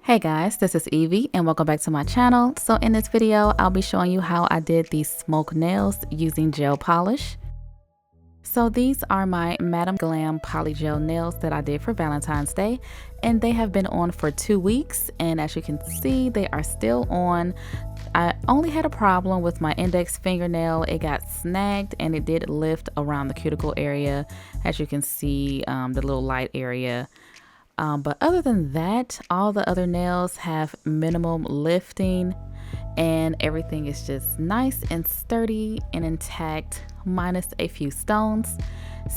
Hey guys, this is Evie and welcome back to my channel. So in this video, I'll be showing you how I did these smoke nails using gel polish. So these are my Madam Glam polygel nails that I did for Valentine's Day, and they have been on for 2 weeks, and as you can see, they are still on. I only had a problem with my index fingernail. It got snagged and it did lift around the cuticle area, as you can see, the little light area. But other than that, all the other nails have minimum lifting and everything is just nice and sturdy and intact, minus a few stones.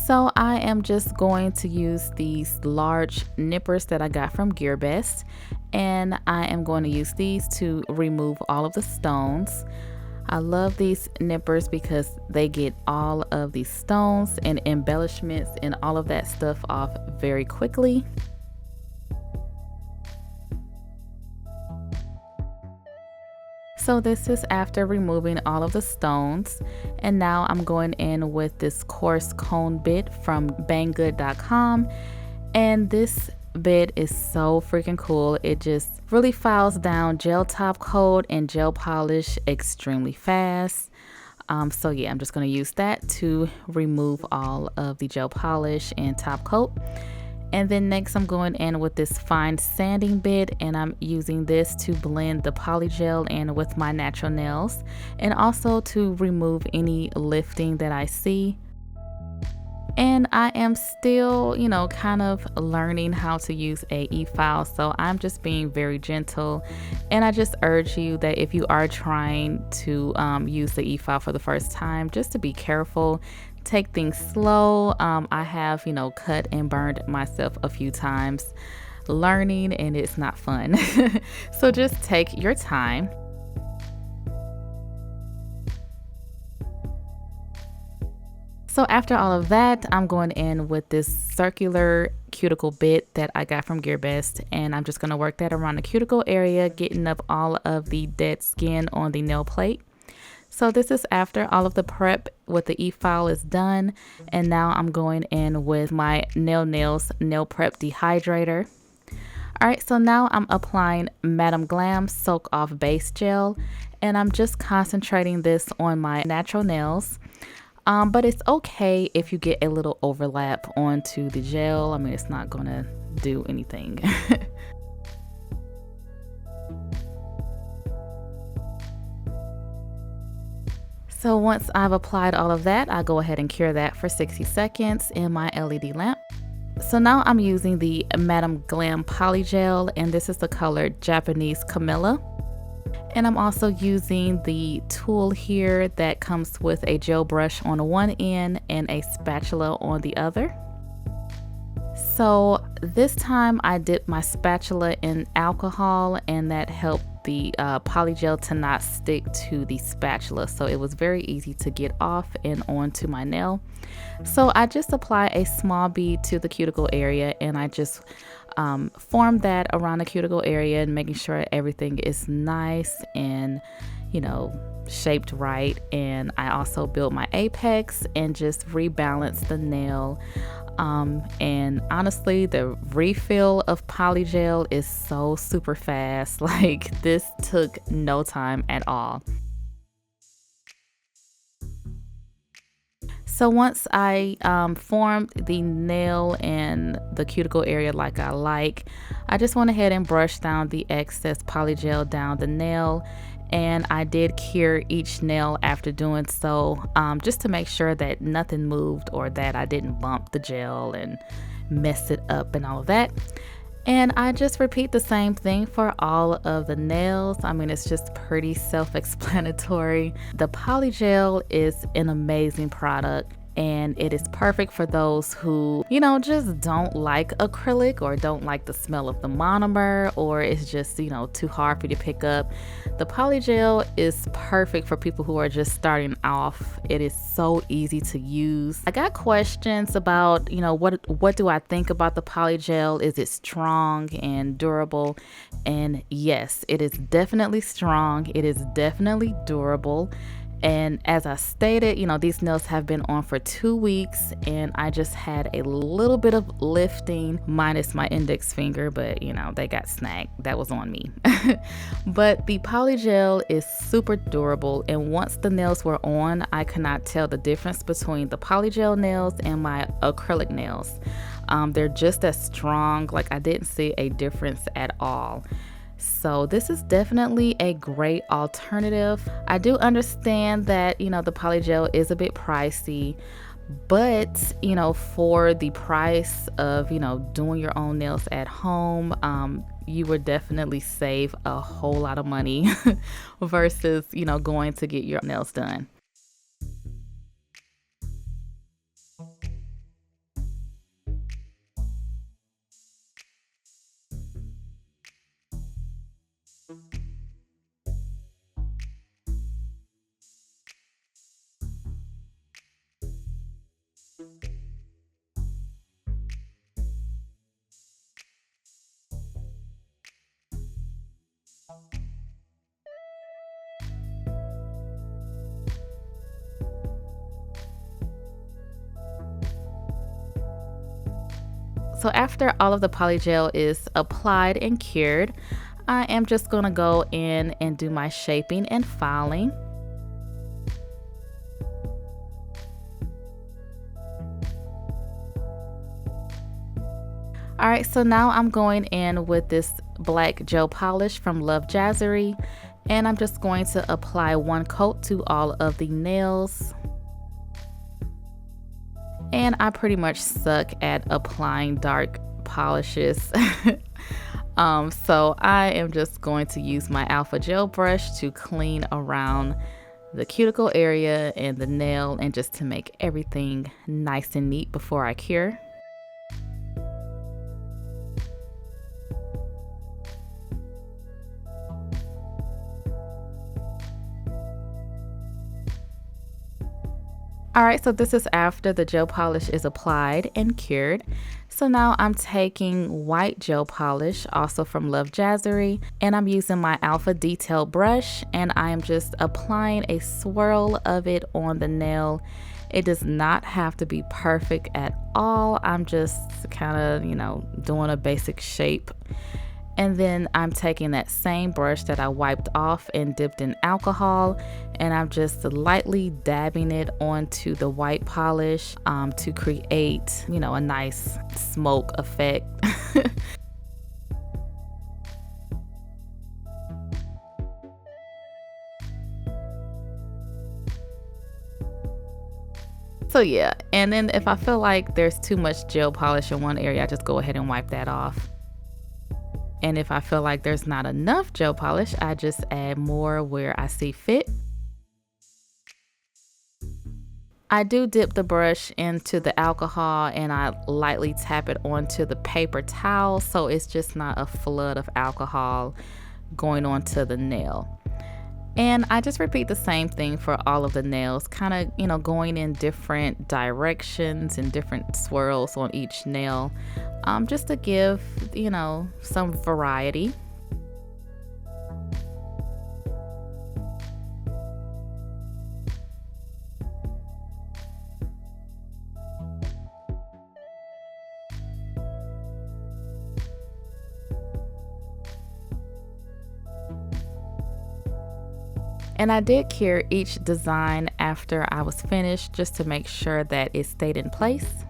So I am just going to use these large nippers that I got from GearBest, and I am going to use these to remove all of the stones. I love these nippers because they get all of these stones and embellishments and all of that stuff off very quickly. So this is after removing all of the stones, and now I'm going in with this coarse cone bit from banggood.com, and this bit is so freaking cool. It just really files down gel top coat and gel polish extremely fast. So yeah, I'm just going to use that to remove all of the gel polish and top coat. And then next I'm going in with this fine sanding bit, and I'm using this to blend the polygel in with my natural nails and also to remove any lifting that I see. And I am still, kind of learning how to use a e-file, so I'm just being very gentle. And I just urge you that if you are trying to use the e-file for the first time, just to be careful. Take things slow. I have, cut and burned myself a few times learning, and it's not fun. So just take your time. So after all of that, I'm going in with this circular cuticle bit that I got from GearBest, and I'm just going to work that around the cuticle area, getting up all of the dead skin on the nail plate. So this is after all of the prep with the e-file is done, and now I'm going in with my nails nail prep dehydrator. Alright, so now I'm applying Madam Glam Soak Off Base Gel, and I'm just concentrating this on my natural nails. But it's okay if you get a little overlap onto the gel. I mean, it's not gonna do anything. So once I've applied all of that, I go ahead and cure that for 60 seconds in my LED lamp. So now I'm using the Madam Glam Polygel, and this is the color Japanese Camellia. And I'm also using the tool here that comes with a gel brush on one end and a spatula on the other. So this time I dipped my spatula in alcohol, and that helped the polygel to not stick to the spatula, so it was very easy to get off and onto my nail. So I just apply a small bead to the cuticle area, and I just form that around the cuticle area and making sure everything is nice and shaped right. And I also build my apex and just rebalance the nail. And honestly, the refill of polygel is so super fast. Like, this took no time at all. So once I formed the nail and the cuticle area like I just went ahead and brushed down the excess polygel down the nail. And I did cure each nail after doing so, just to make sure that nothing moved or that I didn't bump the gel and mess it up and all of that. And I just repeat the same thing for all of the nails. I mean, it's just pretty self-explanatory. The polygel is an amazing product, and it is perfect for those who, just don't like acrylic or don't like the smell of the monomer, or it's just, too hard for you to pick up. The polygel is perfect for people who are just starting off. It is so easy to use. I got questions about, what do I think about the polygel? Is it strong and durable? And yes, it is definitely strong. It is definitely durable. And as I stated, these nails have been on for 2 weeks, and I just had a little bit of lifting minus my index finger, but they got snagged. That was on me. But the polygel is super durable, and once the nails were on, I could not tell the difference between the polygel nails and my acrylic nails. They're just as strong. Like, I didn't see a difference at all. So this is definitely a great alternative. I do understand that, the polygel is a bit pricey, but, for the price of, doing your own nails at home, you would definitely save a whole lot of money versus, going to get your nails done. So after all of the polygel is applied and cured, I am just going to go in and do my shaping and filing. All right, so now I'm going in with this black gel polish from Love Jazzery, and I'm just going to apply one coat to all of the nails. And I pretty much suck at applying dark polishes. So I am just going to use my Alpha Gel brush to clean around the cuticle area and the nail, and just to make everything nice and neat before I cure. Alright, so this is after the gel polish is applied and cured. So now I'm taking white gel polish, also from Love Jazzery, and I'm using my Alpha Detail brush, and I am just applying a swirl of it on the nail. It does not have to be perfect at all. I'm just kind of, doing a basic shape. And then I'm taking that same brush that I wiped off and dipped in alcohol, and I'm just lightly dabbing it onto the white polish to create, a nice smoke effect. So yeah, and then if I feel like there's too much gel polish in one area, I just go ahead and wipe that off. And if I feel like there's not enough gel polish, I just add more where I see fit. I do dip the brush into the alcohol, and I lightly tap it onto the paper towel, so it's just not a flood of alcohol going onto the nail. And I just repeat the same thing for all of the nails, kind of, going in different directions and different swirls on each nail, just to give, some variety. And I did cure each design after I was finished, just to make sure that it stayed in place.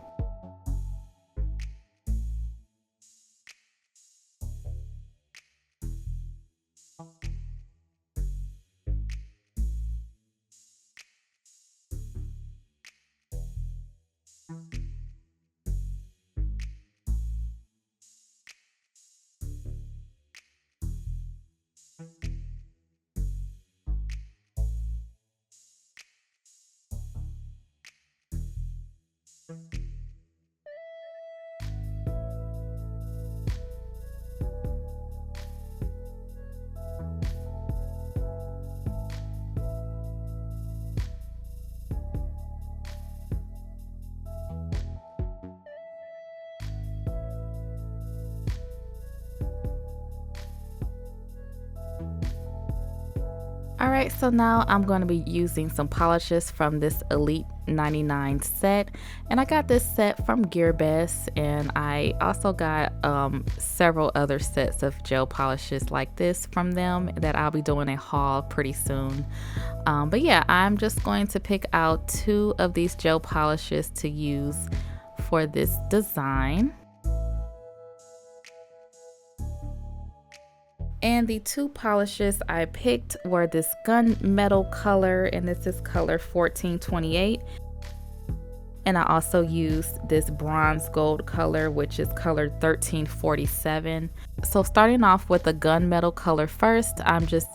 Alright, so now I'm going to be using some polishes from this Elite 99 set, and I got this set from GearBest, and I also got several other sets of gel polishes like this from them that I'll be doing a haul pretty soon. But yeah, I'm just going to pick out 2 of these gel polishes to use for this design. And the 2 polishes I picked were this gunmetal color, and this is color 1428. And I also used this bronze gold color, which is color 1347. So starting off with the gunmetal color first, I'm just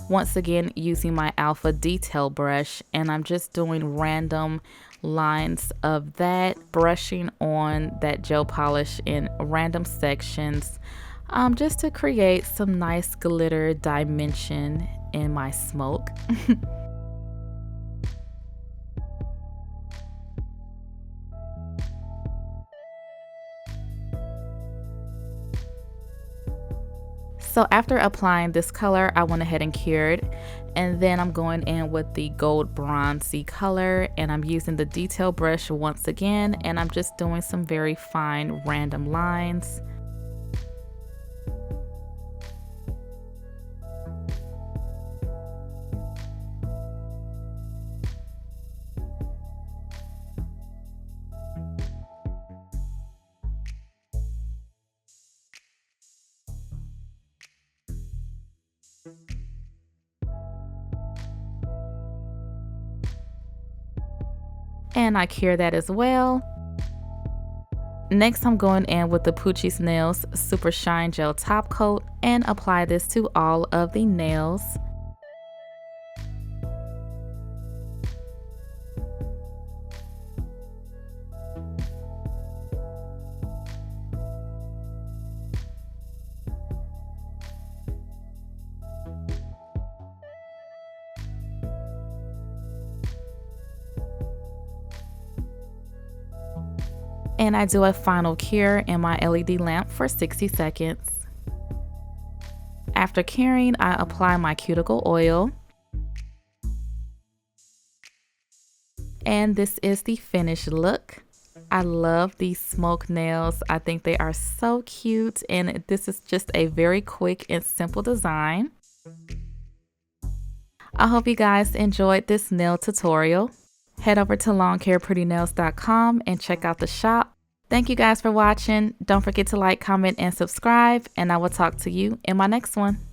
once again using my Alpha detail brush, and I'm just doing random lines of that, brushing on that gel polish in random sections. Just to create some nice glitter dimension in my smoke. So after applying this color, I went ahead and cured, and then I'm going in with the gold bronzy color, and I'm using the detail brush once again, and I'm just doing some very fine random lines. And I cure that as well. Next, I'm going in with the Poochie's Nails Super Shine Gel Top Coat and apply this to all of the nails. And I do a final cure in my LED lamp for 60 seconds. After curing, I apply my cuticle oil. And this is the finished look. I love these smoke nails. I think they are so cute, and this is just a very quick and simple design. I hope you guys enjoyed this nail tutorial. Head over to longhairprettynails.com and check out the shop. Thank you guys for watching. Don't forget to like, comment, and subscribe, and I will talk to you in my next one.